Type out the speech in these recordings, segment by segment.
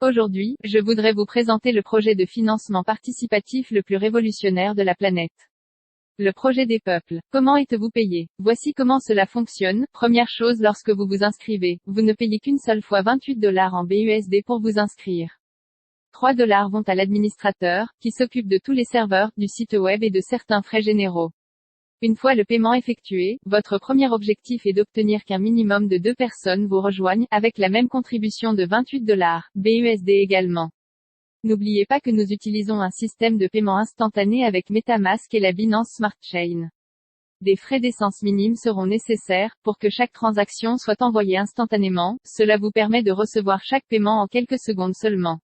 Aujourd'hui, je voudrais vous présenter le projet de financement participatif le plus révolutionnaire de la planète. Le projet des peuples. Comment êtes-vous payé? Voici comment cela fonctionne. Première chose, lorsque vous vous inscrivez, vous ne payez qu'une seule fois 28 $ en BUSD pour vous inscrire. 3 $ vont à l'administrateur, qui s'occupe de tous les serveurs, du site web et de certains frais généraux. Une fois le paiement effectué, votre premier objectif est d'obtenir qu'un minimum de 2 personnes vous rejoignent, avec la même contribution de 28 $, BUSD également. N'oubliez pas que nous utilisons un système de paiement instantané avec MetaMask et la Binance Smart Chain. Des frais d'essence minimes seront nécessaires, pour que chaque transaction soit envoyée instantanément, cela vous permet de recevoir chaque paiement en quelques secondes seulement.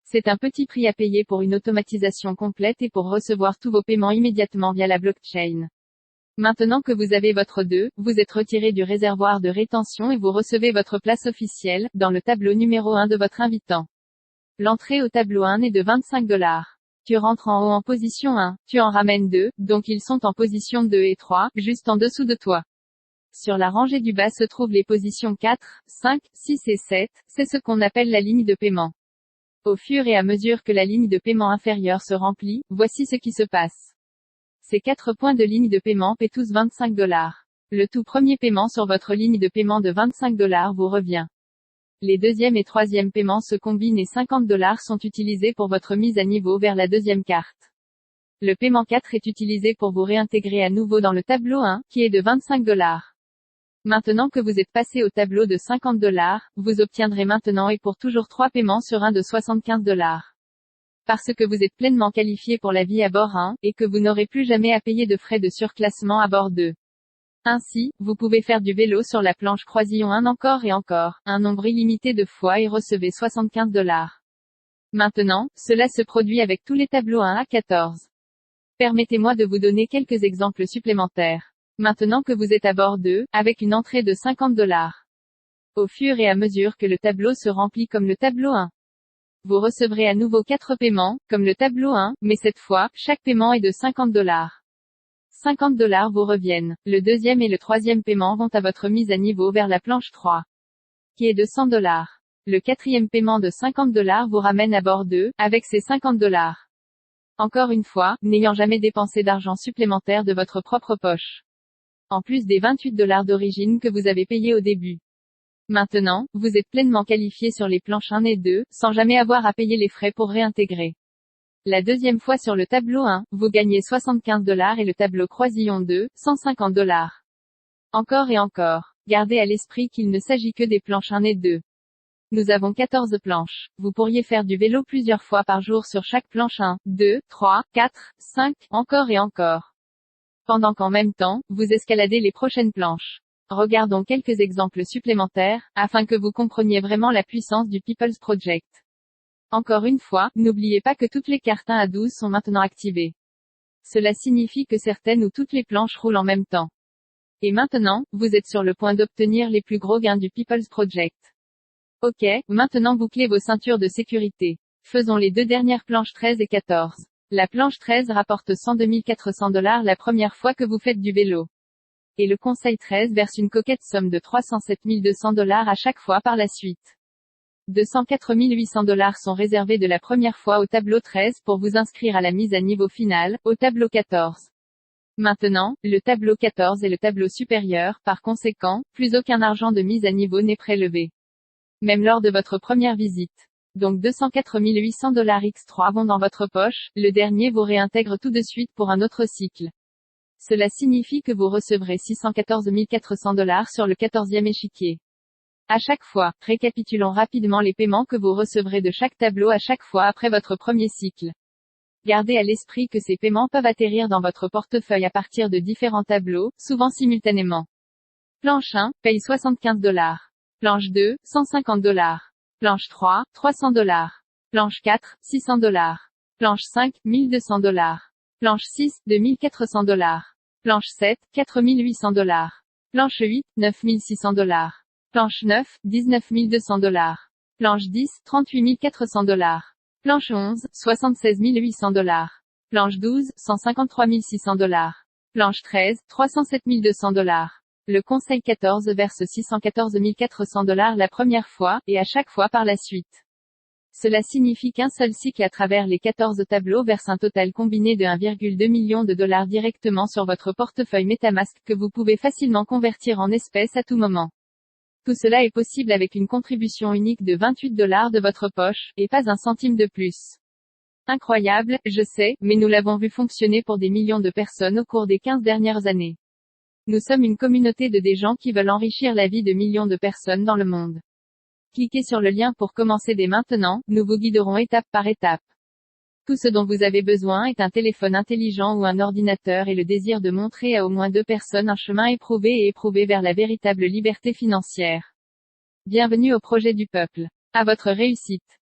C'est un petit prix à payer pour une automatisation complète et pour recevoir tous vos paiements immédiatement via la blockchain. Maintenant que vous avez votre 2, vous êtes retiré du réservoir de rétention et vous recevez votre place officielle, dans le tableau numéro 1 de votre invitant. L'entrée au tableau 1 est de 25 $. Tu rentres en haut en position 1, tu en ramènes 2, donc ils sont en position 2 et 3, juste en dessous de toi. Sur la rangée du bas se trouvent les positions 4, 5, 6 et 7, c'est ce qu'on appelle la ligne de paiement. Au fur et à mesure que la ligne de paiement inférieure se remplit, voici ce qui se passe. Ces 4 points de ligne de paiement paient tous 25 $. Le tout premier paiement sur votre ligne de paiement de 25 $ vous revient. Les deuxième et troisième paiements se combinent et 50 $ sont utilisés pour votre mise à niveau vers la deuxième carte. Le paiement 4 est utilisé pour vous réintégrer à nouveau dans le tableau 1, qui est de 25 $. Maintenant que vous êtes passé au tableau de 50 $, vous obtiendrez maintenant et pour toujours 3 paiements sur un de 75 $. Parce que vous êtes pleinement qualifié pour la vie à bord 1, et que vous n'aurez plus jamais à payer de frais de surclassement à bord 2. Ainsi, vous pouvez faire du vélo sur la planche croisillon 1 encore et encore, un nombre illimité de fois et recevez 75 $. Maintenant, cela se produit avec tous les tableaux 1 à 14. Permettez-moi de vous donner quelques exemples supplémentaires. Maintenant que vous êtes à bord 2, avec une entrée de 50 $. Au fur et à mesure que le tableau se remplit comme le tableau 1. Vous recevrez à nouveau 4 paiements, comme le tableau 1, mais cette fois, chaque paiement est de 50 $. 50 $ vous reviennent. Le deuxième et le troisième paiement vont à votre mise à niveau vers la planche 3, qui est de 100 $. Le quatrième paiement de 50 $ vous ramène à bord 2, avec ses 50 $. Encore une fois, n'ayant jamais dépensé d'argent supplémentaire de votre propre poche. En plus des 28 $ d'origine que vous avez payés au début. Maintenant, vous êtes pleinement qualifié sur les planches 1 et 2, sans jamais avoir à payer les frais pour réintégrer. La deuxième fois sur le tableau 1, vous gagnez 75 $ et le tableau croisillon 2, 150 $. Encore et encore. Gardez à l'esprit qu'il ne s'agit que des planches 1 et 2. Nous avons 14 planches. Vous pourriez faire du vélo plusieurs fois par jour sur chaque planche 1, 2, 3, 4, 5, encore et encore. Pendant qu'en même temps, vous escaladez les prochaines planches. Regardons quelques exemples supplémentaires, afin que vous compreniez vraiment la puissance du People's Project. Encore une fois, n'oubliez pas que toutes les cartes 1 à 12 sont maintenant activées. Cela signifie que certaines ou toutes les planches roulent en même temps. Et maintenant, vous êtes sur le point d'obtenir les plus gros gains du People's Project. Ok, maintenant bouclez vos ceintures de sécurité. Faisons les deux dernières planches 13 et 14. La planche 13 rapporte 102 400 $ la première fois que vous faites du vélo. Et le conseil 13 verse une coquette somme de 307 200 $ à chaque fois par la suite. 204 800 $ sont réservés de la première fois au tableau 13 pour vous inscrire à la mise à niveau finale, au tableau 14. Maintenant, le tableau 14 est le tableau supérieur, par conséquent, plus aucun argent de mise à niveau n'est prélevé. Même lors de votre première visite. Donc 204 800 $ X3 vont dans votre poche, le dernier vous réintègre tout de suite pour un autre cycle. Cela signifie que vous recevrez 614 400 $ sur le 14e échiquier. À chaque fois, récapitulons rapidement les paiements que vous recevrez de chaque tableau à chaque fois après votre premier cycle. Gardez à l'esprit que ces paiements peuvent atterrir dans votre portefeuille à partir de différents tableaux, souvent simultanément. Planche 1, paye 75 $. Planche 2, 150 $. Planche 3, 300 $. Planche 4, 600 $. Planche 5, 1200 $. Planche 6, 2400 $. Planche 7, 4800 $. Planche 8, 9600 $. Planche 9, 19 200 $. Planche 10, 38 400 $. Planche 11, 76 800 $. Planche 12, 153 600 $. Planche 13, 307 200 $. Le conseil 14 verse 614 400 $ la première fois, et à chaque fois par la suite. Cela signifie qu'un seul cycle à travers les 14 tableaux verse un total combiné de 1,2 million de dollars directement sur votre portefeuille MetaMask que vous pouvez facilement convertir en espèces à tout moment. Tout cela est possible avec une contribution unique de 28 dollars de votre poche, et pas un centime de plus. Incroyable, je sais, mais nous l'avons vu fonctionner pour des millions de personnes au cours des 15 dernières années. Nous sommes une communauté de des gens qui veulent enrichir la vie de millions de personnes dans le monde. Cliquez sur le lien pour commencer dès maintenant, nous vous guiderons étape par étape. Tout ce dont vous avez besoin est un téléphone intelligent ou un ordinateur et le désir de montrer à au moins 2 personnes un chemin éprouvé vers la véritable liberté financière. Bienvenue au projet du peuple. À votre réussite.